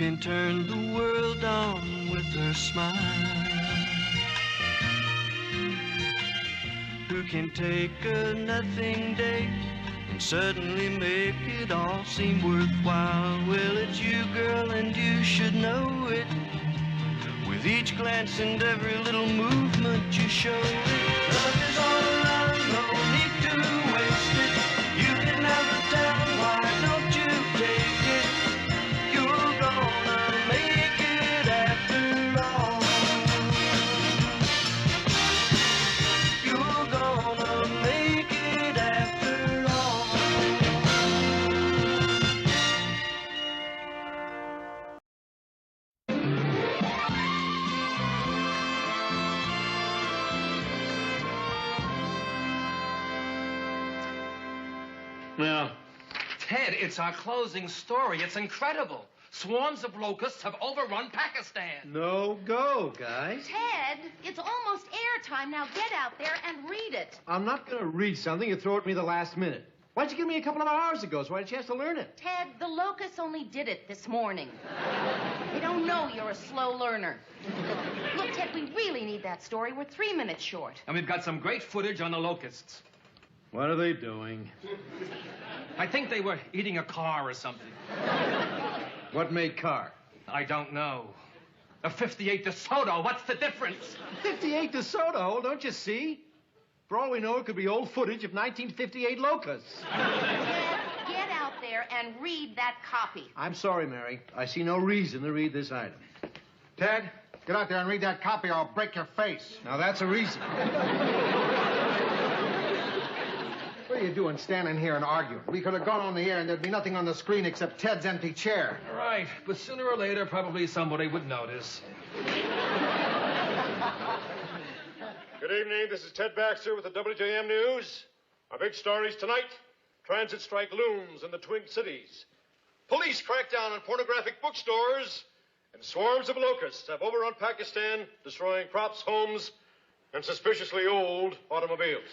can turn the world on with her smile? Who can take a nothing day and suddenly make it all seem worthwhile? Well, it's you, girl, and you should know it. With each glance and every little movement you show it. Love is all around, no need to waste it. You can never tell, why don't you take it? You're gonna make it after all. You're gonna make it after all. Now, Ted, it's our closing story. It's incredible. Swarms of locusts have overrun Pakistan. No go, guys. Ted, it's almost airtime. Now get out there and read it. I'm not going to read something you throw at me the last minute. Why'd you give me a couple of hours ago so I had a chance to learn it? Ted, the locusts only did it this morning. They don't know you're a slow learner. Look, Ted, we really need that story. We're 3 minutes short. And we've got some great footage on the locusts. What are they doing? I think they were eating a car or something. What make car? I don't know. A 58 DeSoto, what's the difference? 58 DeSoto, don't you see? For all we know, it could be old footage of 1958 locusts. Ted, get out there and read that copy. I'm sorry, Mary. I see no reason to read this item. Ted, get out there and read that copy or I'll break your face. Now, that's a reason. What are you doing standing here and arguing? We could have gone on the air and there'd be nothing on the screen except Ted's empty chair. Right, but sooner or later, probably somebody would notice. Good evening. This is Ted Baxter with the WJM News. Our big stories tonight. Transit strike looms in the Twin Cities. Police crack down on pornographic bookstores. And swarms of locusts have overrun Pakistan, destroying crops, homes, and suspiciously old automobiles.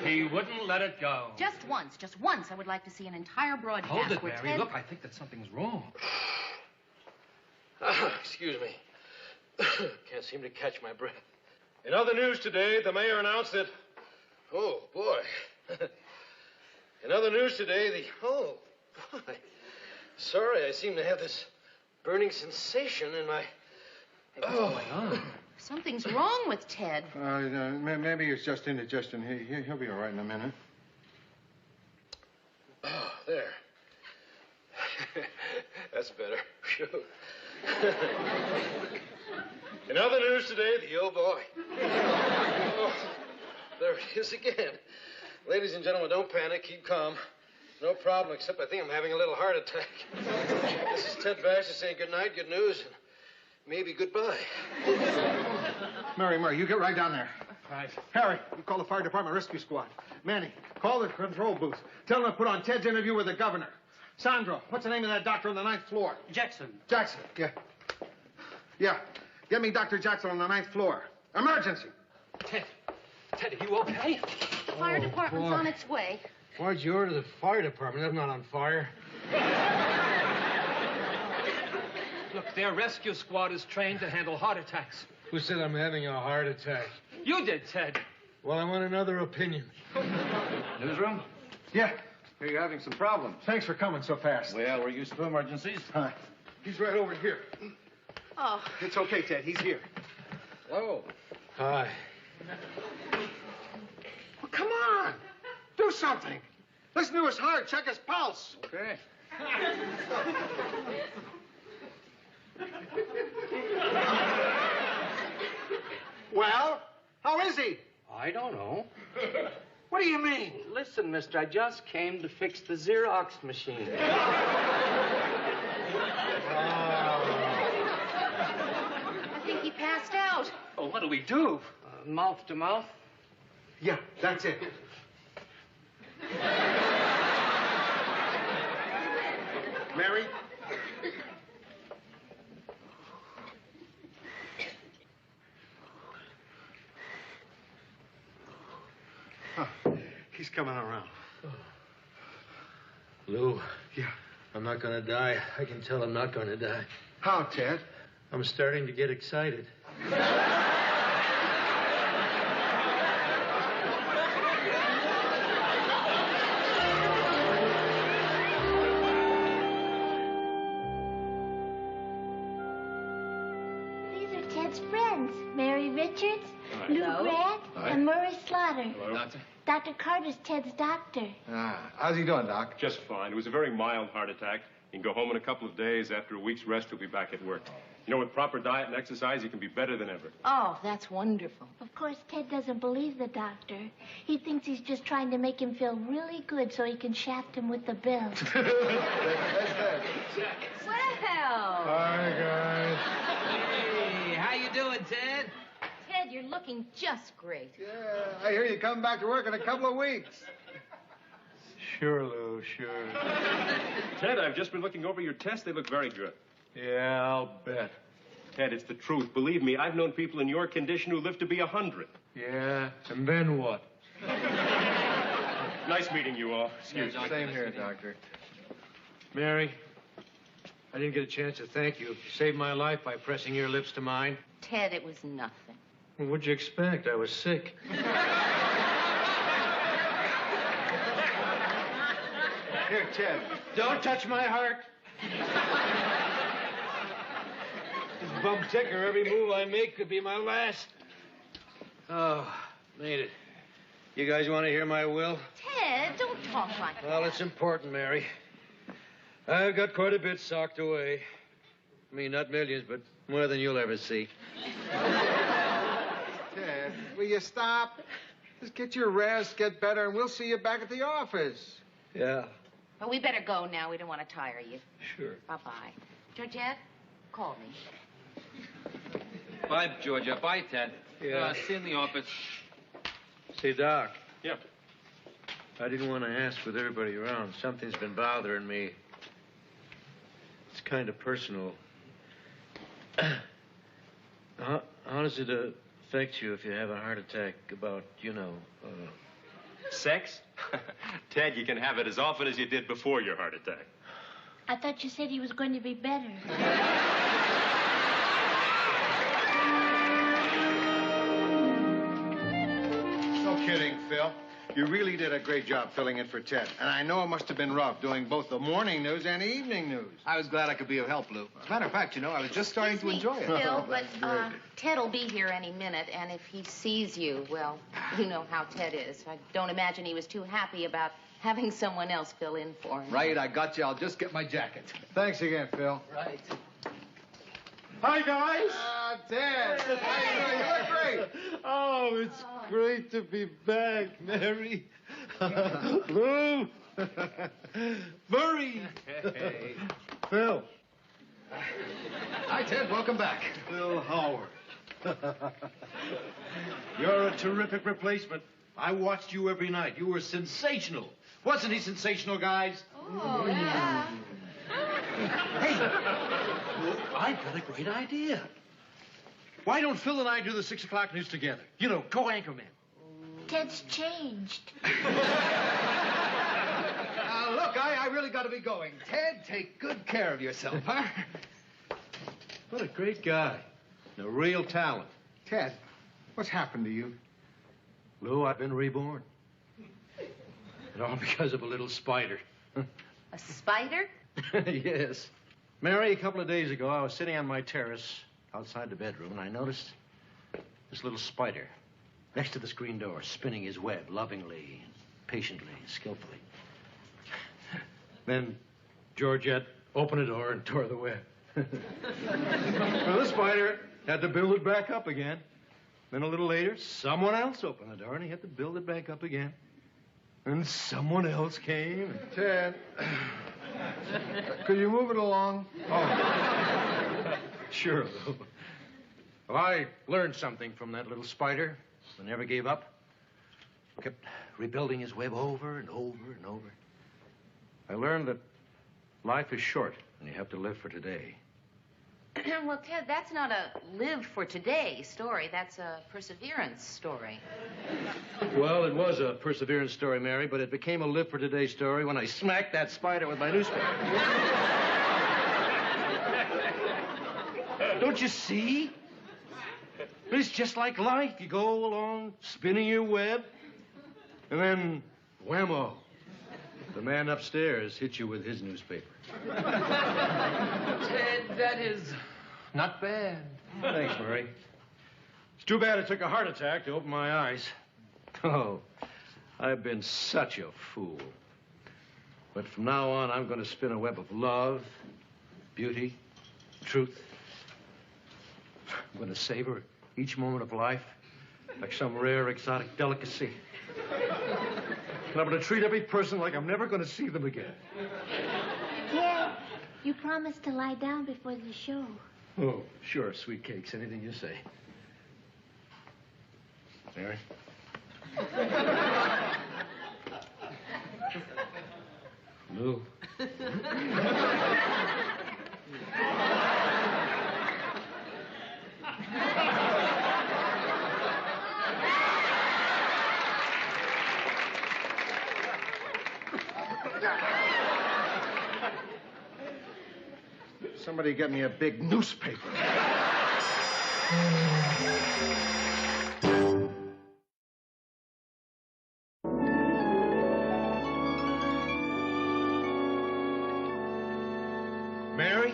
He wouldn't let it go. Just once, I would like to see an entire broadcast. Hold it, where Mary. Ted... Look, I think that something's wrong. Excuse me. Can't seem to catch my breath. In other news today, the mayor announced that... Oh, boy. In other news today, Oh, boy. Sorry, I seem to have this burning sensation in my... What's going on? Something's wrong with Ted. Maybe it's just indigestion. He'll be all right in a minute. Oh, there. That's better. Phew. In other news today, oh boy. Oh, there it is again. Ladies and gentlemen, don't panic. Keep calm. No problem, except I think I'm having a little heart attack. This is Ted Baxter saying good night, good news, and maybe goodbye. Mary, you get right down there. Right. Harry, you call the fire department rescue squad. Manny, call the control booth. Tell them to put on Ted's interview with the governor. Sandro, what's the name of that doctor on the 9th floor? Jackson. Jackson, yeah. Yeah, get me Dr. Jackson on the 9th floor. Emergency. Ted, are you okay? The fire department's on its way. Why'd you order the fire department? They're not on fire. Look, their rescue squad is trained to handle heart attacks. Who said I'm having a heart attack? You did, Ted. Well, I want another opinion. Newsroom? Yeah. Here you're having some problems. Thanks for coming so fast. Well, we're used to emergencies. Hi. He's right over here. Oh. It's okay, Ted. He's here. Oh. Hi. Well, come on. Do something. Listen to his heart. Check his pulse. Okay. Well, how is he? I don't know. What do you mean? Listen, mister, I just came to fix the Xerox machine. I think he passed out. Oh, what do we do? Mouth to mouth. Yeah, that's it. Mary? He's coming around. Lou. Yeah. I'm not gonna die. I can tell I'm not gonna die. How, Ted? I'm starting to get excited. These are Ted's friends. Mary Richards, Lou Hello. Grant, and Murray Slaughter. Doctor? Dr. Carter's Ted's doctor. How's he doing, Doc? Just fine. It was a very mild heart attack. You can go home in a couple of days. After a week's rest, you'll be back at work. You know, with proper diet and exercise, you can be better than ever. Oh, that's wonderful. Of course, Ted doesn't believe the doctor. He thinks he's just trying to make him feel really good so he can shaft him with the bill. Well, Hi, guys. Hey, how you doing, Ted? Ted, you're looking just great. Yeah, I hear you come back to work in a couple of weeks. Sure, Lou, sure. Ted, I've just been looking over your tests. They look very good. Yeah, I'll bet. Ted, it's the truth. Believe me, I've known people in your condition who live to be 100. Yeah, and then what? Nice meeting you all. Excuse me. Same here, Doctor. Mary, I didn't get a chance to thank you. You saved my life by pressing your lips to mine. Ted, it was nothing. Well, what'd you expect? I was sick. Here, Ted. Don't touch my heart. This bump ticker, every move I make could be my last. Oh, made it. You guys want to hear my will? Ted, don't talk like that. Well, it's important, Mary. I've got quite a bit socked away. I mean, not millions, but more than you'll ever see. Ted, will you stop? Just get your rest, get better, and we'll see you back at the office. Yeah, But we better go now. We don't want to tire you. sure. Bye-bye. Georgette, call me. Bye, Georgia. Bye, Ted. Yeah. See you in the office. Say, Doc, Yeah. I didn't want to ask with everybody around. Something's been bothering me. It's kind of personal. How does it affect you if you have a heart attack about, Sex? Ted, you can have it as often as you did before your heart attack. I thought you said he was going to be better. No kidding, Phil. You really did a great job filling in for Ted. And I know it must have been rough doing both the morning news and the evening news. I was glad I could be of help, Lou. As a matter of fact, I was just starting to enjoy it. Phil, but Ted will be here any minute, and if he sees you, well, you know how Ted is. I don't imagine he was too happy about having someone else fill in for him. Right, I got you. I'll just get my jacket. Thanks again, Phil. Right. Hi, guys. Ted. How you doing? You look great. Oh, it's great to be back, Mary. Lou. Murray. Hey. Phil. Hi, Ted. Welcome back. Phil Howard. You're a terrific replacement. I watched you every night. You were sensational. Wasn't he sensational, guys? Oh, yeah. Hey, well, I've got a great idea. Why don't Phil and I do the 6 o'clock news together? You know, co-anchorman. Ted's changed. Look, I really got to be going. Ted, take good care of yourself, huh? What a great guy. A real talent. Ted, what's happened to you? Lou, I've been reborn. And all because of a little spider. A spider? Yes. Mary, a couple of days ago, I was sitting on my terrace outside the bedroom, and I noticed this little spider next to the screen door, spinning his web lovingly, patiently, skillfully. Then Georgette opened the door and tore the web. Well, the spider had to build it back up again. Then a little later, someone else opened the door, and he had to build it back up again. And someone else came. Ted, could you move it along? Oh, sure, Lou. Well, I learned something from that little spider who never gave up. Kept rebuilding his web over and over and over. I learned that life is short and you have to live for today. Well, Ted, that's not a live for today story. That's a perseverance story. Well, it was a perseverance story, Mary, but it became a live for today story when I smacked that spider with my newspaper. Don't you see? It's just like life. You go along spinning your web, and then whammo, the man upstairs hits you with his newspaper. Ted, that is not bad. Thanks, Murray. It's too bad it took a heart attack to open my eyes. Oh, I've been such a fool. But from now on, I'm going to spin a web of love, beauty, truth. I'm going to savor each moment of life like some rare exotic delicacy. And I'm going to treat every person like I'm never going to see them again. Ted, you promised to lie down before the show. Oh, sure, sweet cakes. Anything you say. Mary? Lou? Somebody get me a big newspaper. Mary,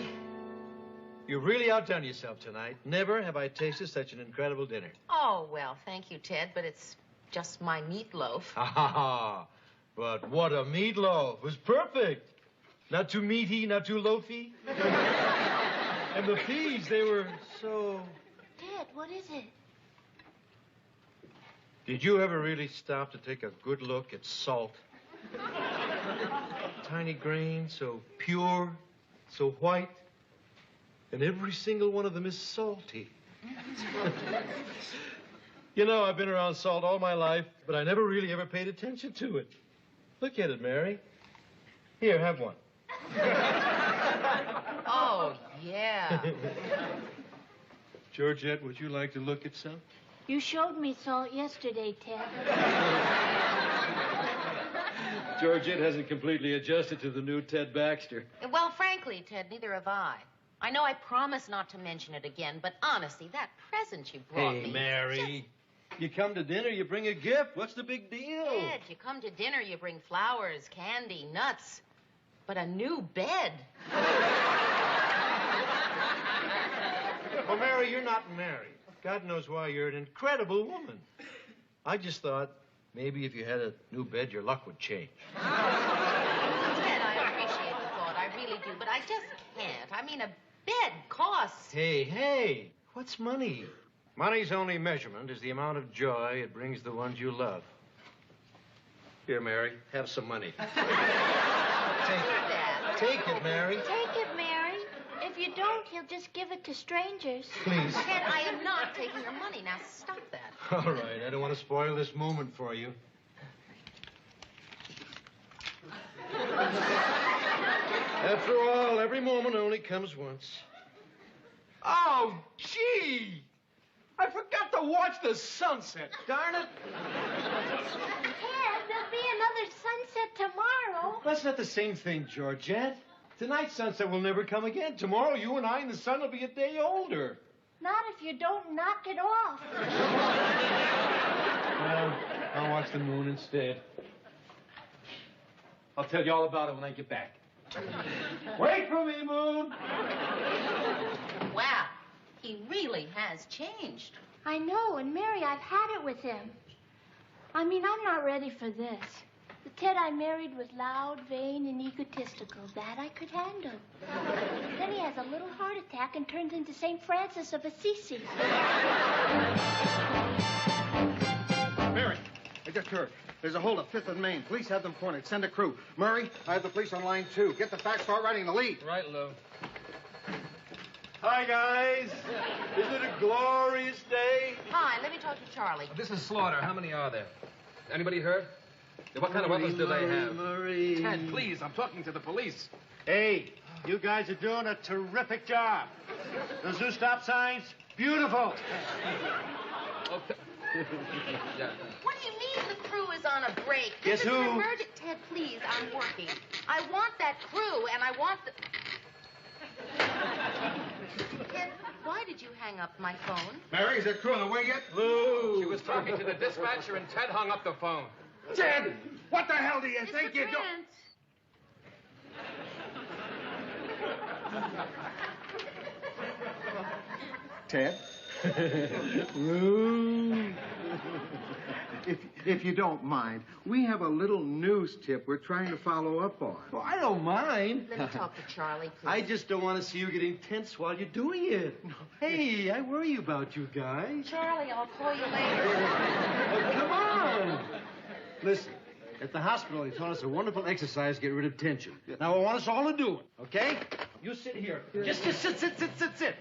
you really outdone yourself tonight. Never have I tasted such an incredible dinner. Oh, well, thank you, Ted, but it's just my meatloaf. Ha ha ha. But what a meatloaf. It was perfect. Not too meaty, not too loafy. And the peas, they were so... Ted, what is it? Did you ever really stop to take a good look at salt? Tiny grain, so pure, so white. And every single one of them is salty. You know, I've been around salt all my life, but I never really ever paid attention to it. Look at it, Mary. Here, have one. Oh, yeah. Georgette, would you like to look at some? You showed me salt yesterday, Ted. Georgette hasn't completely adjusted to the new Ted Baxter. Well, frankly, Ted, neither have I. I know I promised not to mention it again, but honestly, that present you brought me... Hey, Mary. You come to dinner, you bring a gift. What's the big deal? Ted, you come to dinner, you bring flowers, candy, nuts, but a new bed. Well, Mary, you're not married. God knows why you're an incredible woman. I just thought maybe if you had a new bed, your luck would change. Ted, I appreciate the thought. I really do, but I just can't. I mean, a bed costs... Hey, what's money? Money's only measurement is the amount of joy it brings the ones you love. Here, Mary, have some money. Take it, Mary. Take it, Mary. If you don't, he'll just give it to strangers. Please. Ted, I am not taking your money. Now, stop that. All right, I don't want to spoil this moment for you. After all, every moment only comes once. Oh, gee! I forgot to watch the sunset, darn it. Ted, there'll be another sunset tomorrow. That's not the same thing, Georgette. Tonight's sunset will never come again. Tomorrow, you and I and the sun will be a day older. Not if you don't knock it off. Well, I'll watch the moon instead. I'll tell you all about it when I get back. Wait for me, moon. Wow, he really has changed. I know, and Mary, I've had it with him. I mean, I'm not ready for this. The Ted I married was loud, vain, and egotistical. That I could handle. Then he has a little heart attack and turns into St. Francis of Assisi. Mary, I just heard. There's a hold at 5th and Main. Police have them cornered. Send a crew. Murray, I have the police on line 2. Get the facts, start writing the lead. Right, Lou. Hi, guys. Isn't it a glorious day? Hi, let me talk to Charlie. This is Slaughter. How many are there? Anybody hurt? What kind of weapons do they have? Murray. Ted, please, I'm talking to the police. Hey, you guys are doing a terrific job. Those new stop signs, beautiful. Okay. What do you mean the crew is on a break? Guess This is who? an emergency. Ted, please, I'm working. I want that crew, and I want the... Ted, why did you hang up my phone? Mary, is that crew on the way yet? She was talking to the dispatcher, and Ted hung up the phone. Ted, what the hell do you Mr. think you're doing? Trent. Ted? if you don't mind, we have a little news tip we're trying to follow up on. Well, I don't mind. Let me talk to Charlie, please. I just don't want to see you getting tense while you're doing it. Hey, I worry about you guys. Charlie, I'll call you later. Oh, come on. Listen, at the hospital, they taught us a wonderful exercise to get rid of tension. Now, I want us all to do it, okay? You sit here. Just sit.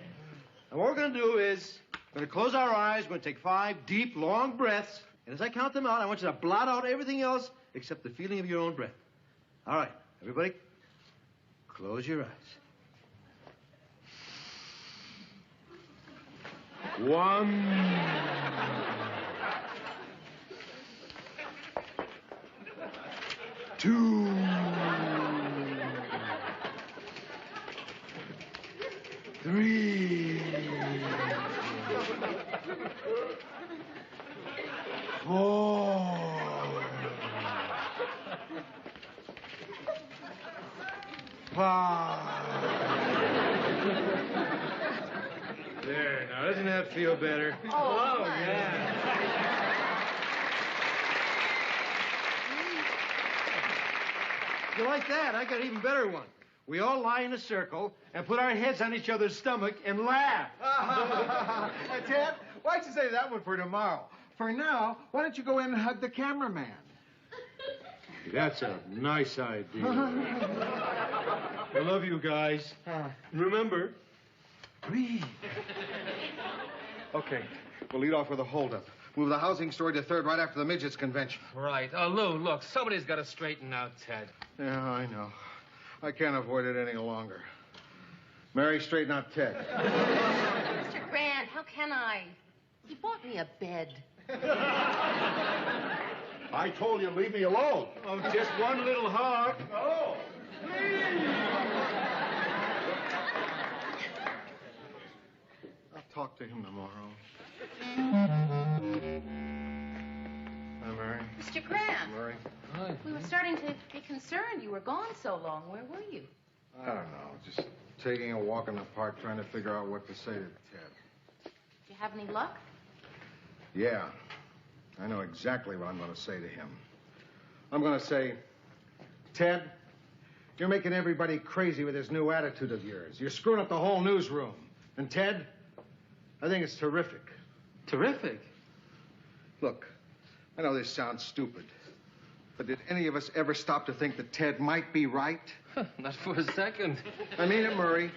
And what we're going to do is, we're going to close our eyes, we're going to take 5 deep, long breaths, and as I count them out, I want you to blot out everything else except the feeling of your own breath. All right, everybody, close your eyes. 1. 2. 3. 4. 5. There, now, doesn't that feel better? Oh, yeah. You like that? I got an even better one. We all lie in a circle and put our heads on each other's stomach and laugh. Ted, why'd you say that one for tomorrow? For now, why don't you go in and hug the cameraman? That's a nice idea. I love you guys. Remember, breathe. Okay, we'll lead off with a holdup. Move the housing story to 3rd right after the midgets convention. Right. Oh, Lou, look, somebody's got to straighten out Ted. Yeah, I know. I can't avoid it any longer. Mary, straighten out Ted. Mr. Grant, how can I? He bought me a bed. I told you, leave me alone. Oh, just one little hug. Oh, please. I'll talk to him tomorrow. Hi, Mary. Mr. Grant, Mary. Hi. we were starting to be concerned. You were gone so long. Where were you? I don't know. Just taking a walk in the park, trying to figure out what to say to Ted. Did you have any luck? Yeah. I know exactly what I'm going to say to him. I'm going to say, Ted, you're making everybody crazy with this new attitude of yours. You're screwing up the whole newsroom. And Ted, I think it's terrific. Terrific. Look, I know this sounds stupid, but did any of us ever stop to think that Ted might be right? Not for a second. I mean it, Murray.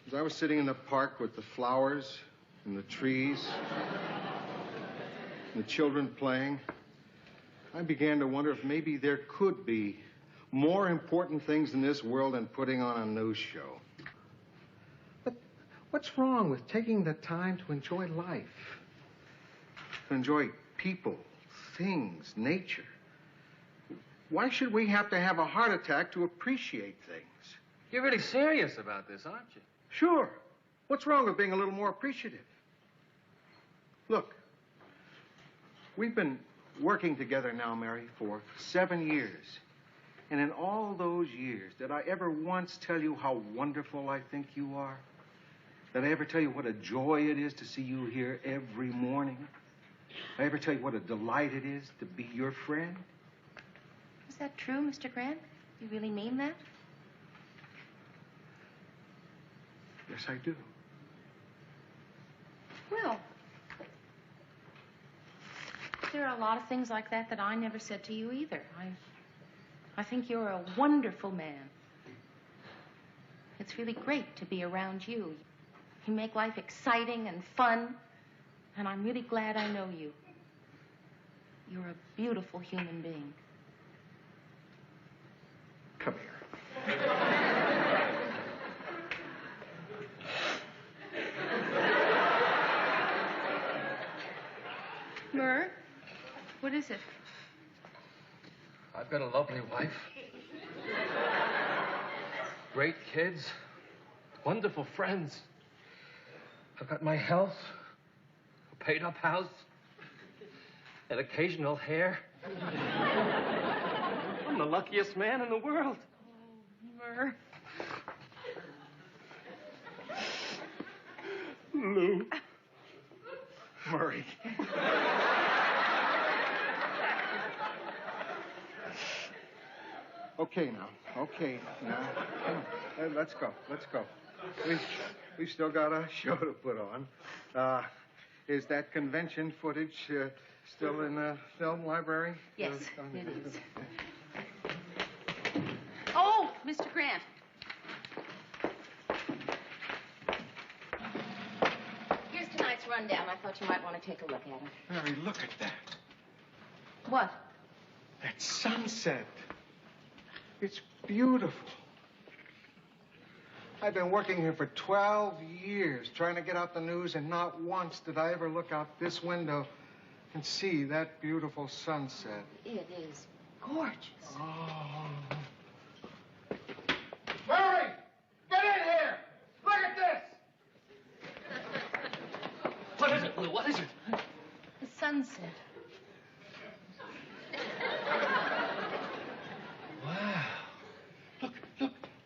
As I was sitting in the park with the flowers and the trees and the children playing, I began to wonder if maybe there could be more important things in this world than putting on a news show. But what's wrong with taking the time to enjoy life? To enjoy people, things, nature? Why should we have to have a heart attack to appreciate things? You're really serious about this, aren't you? Sure. What's wrong with being a little more appreciative? Look, we've been working together now, Mary, for 7 years. And in all those years, did I ever once tell you how wonderful I think you are? Did I ever tell you what a joy it is to see you here every morning? Did I ever tell you what a delight it is to be your friend? Is that true, Mr. Grant? You really mean that? Yes, I do. Well, there are a lot of things like that that I never said to you either. I think you're a wonderful man. It's really great to be around you. You make life exciting and fun, and I'm really glad I know you. You're a beautiful human being. Come here. Murr, what is it? I've got a lovely wife. Great kids. Wonderful friends. I've got my health, a paid-up house, an occasional hair. I'm the luckiest man in the world. Murr. Lou. Murray. Okay now. Okay now. Come on. Let's go. Let's go. We've still got a show to put on. Is that convention footage still in the film library? Yes, it is. Oh, Mr. Grant. Here's tonight's rundown. I thought you might want to take a look at it. Mary, look at that. What? That sunset. It's beautiful. I've been working here for 12 years trying to get out the news, and not once did I ever look out this window and see that beautiful sunset. It is gorgeous. Oh. Murray! Get in here! Look at this! What is it, Lou? What is it? The sunset. Wow.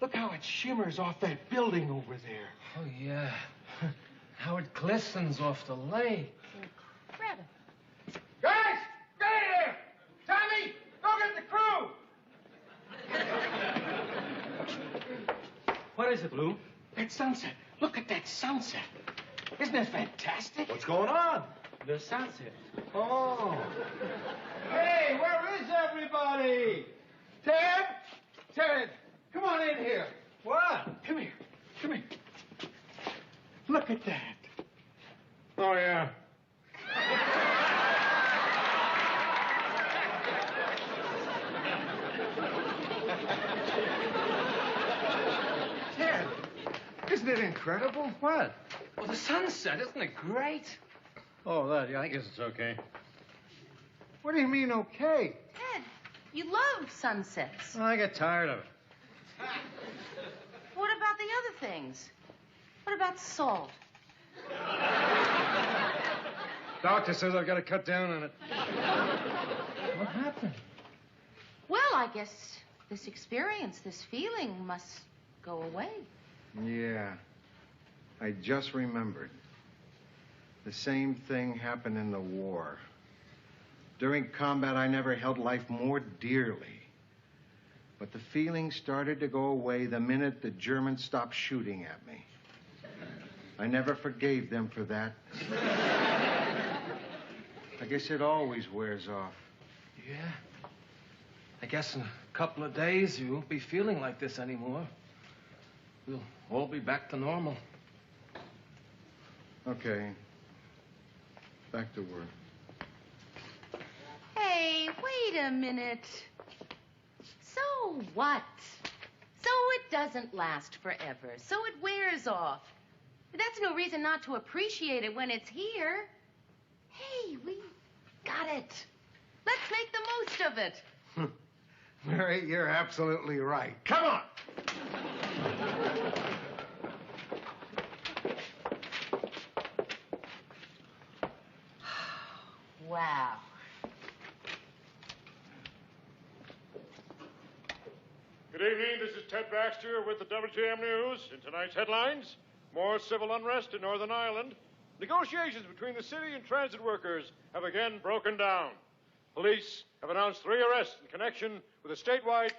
Look how it shimmers off that building over there. Oh, yeah. How it glistens off the lake. Incredible. Guys! Get in here! Tommy! Go get the crew! What is it, Lou? That sunset. Look at that sunset. Isn't it fantastic? What's going on? The sunset. Oh. Hey, where is everybody? Ted? Ted, come on in here. What? Come here. Come here. Look at that. Oh, yeah. Ted, isn't it incredible? What? Well, the sunset, isn't it great? Oh, that, yeah, I guess it's okay. What do you mean, okay? Ted, you love sunsets. I get tired of it. What about the other things? What about salt? Doctor says I've got to cut down on it. What happened? Well, I guess this experience, this feeling must go away. Yeah. I just remembered. The same thing happened in the war. During combat, I never held life more dearly. But the feeling started to go away the minute the Germans stopped shooting at me. I never forgave them for that. I guess it always wears off. Yeah. I guess in a couple of days you won't be feeling like this anymore. We'll all be back to normal. Okay. Back to work. Hey, wait a minute. So what? So it doesn't last forever. So it wears off. But that's no reason not to appreciate it when it's here. Hey, we got it. Let's make the most of it. Mary, you're absolutely right. Come on! Wow. Good evening. This is Ted Baxter with the WJM News. In tonight's headlines, more civil unrest in Northern Ireland. Negotiations between the city and transit workers have again broken down. Police have announced 3 arrests in connection with a statewide